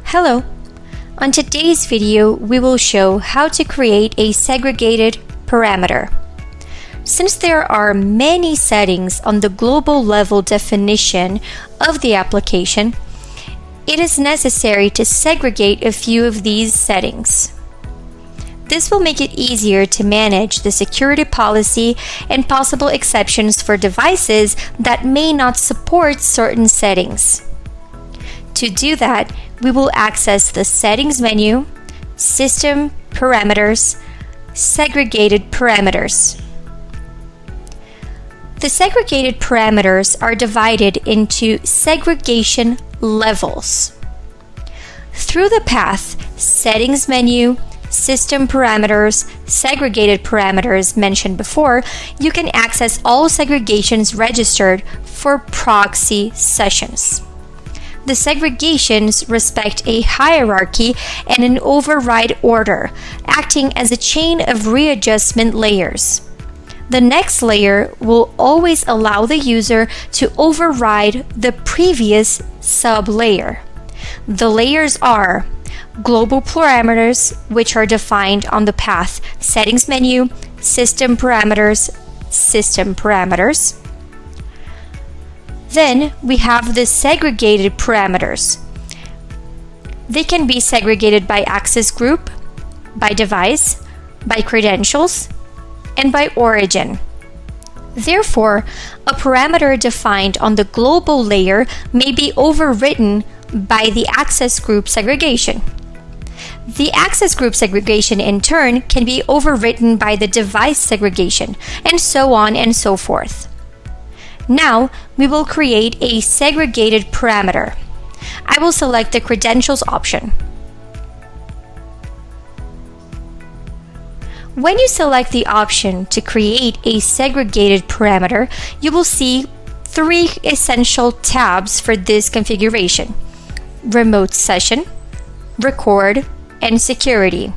Hello! On today's video, we will show how to create a segregated parameter. Since there are many settings on the global level definition of the application, it is necessary to segregate a few of these settings. This will make it easier to manage the security policy and possible exceptions for devices that may not support certain settings. To do that, we will access the Settings menu, System Parameters, Segregated Parameters. The segregated parameters are divided into segregation levels. Through the path Settings menu, System Parameters, Segregated Parameters mentioned before, you can access all segregations registered for proxy sessions. The segregations respect a hierarchy and an override order, acting as a chain of readjustment layers. The next layer will always allow the user to override the previous sub-layer. The layers are global parameters, which are defined on the path Settings menu, System Parameters, System Parameters. Then we have the segregated parameters. They can be segregated by access group, by device, by credentials, and by origin. Therefore, a parameter defined on the global layer may be overwritten by the access group segregation. The access group segregation, in turn, can be overwritten by the device segregation, and so on and so forth. Now, we will create a segregated parameter. I will select the Credentials option. When you select the option to create a segregated parameter, you will see three essential tabs for this configuration: Remote Session, Record, and Security.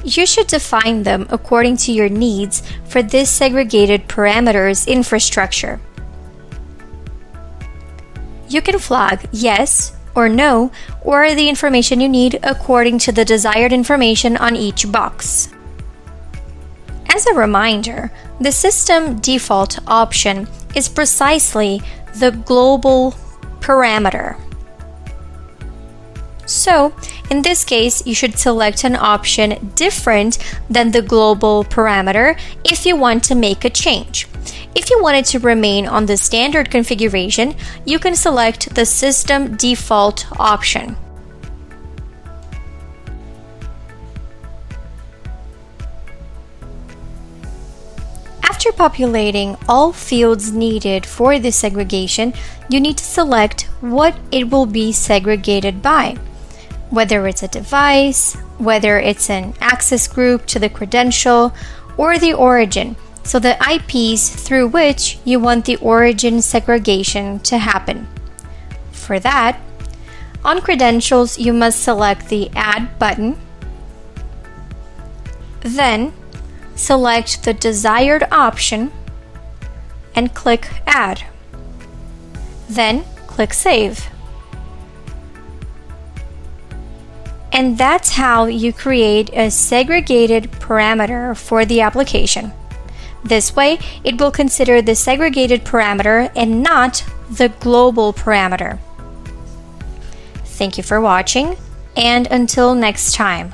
You should define them according to your needs for this segregated parameters infrastructure. You can flag yes or no, or the information you need according to the desired information on each box. As a reminder, the system default option is precisely the global parameter. So, in this case, you should select an option different than the global parameter if you want to make a change. If you want it to remain on the standard configuration, you can select the System Default option. After populating all fields needed for this segregation, you need to select what it will be segregated by, whether it's a device, whether it's an access group to the credential, or the origin, so the IPs through which you want the origin segregation to happen. For that, on credentials, you must select the Add button, then select the desired option and click Add. Then click Save. And that's how you create a segregated parameter for the application. This way, it will consider the segregated parameter and not the global parameter. Thank you for watching, and until next time.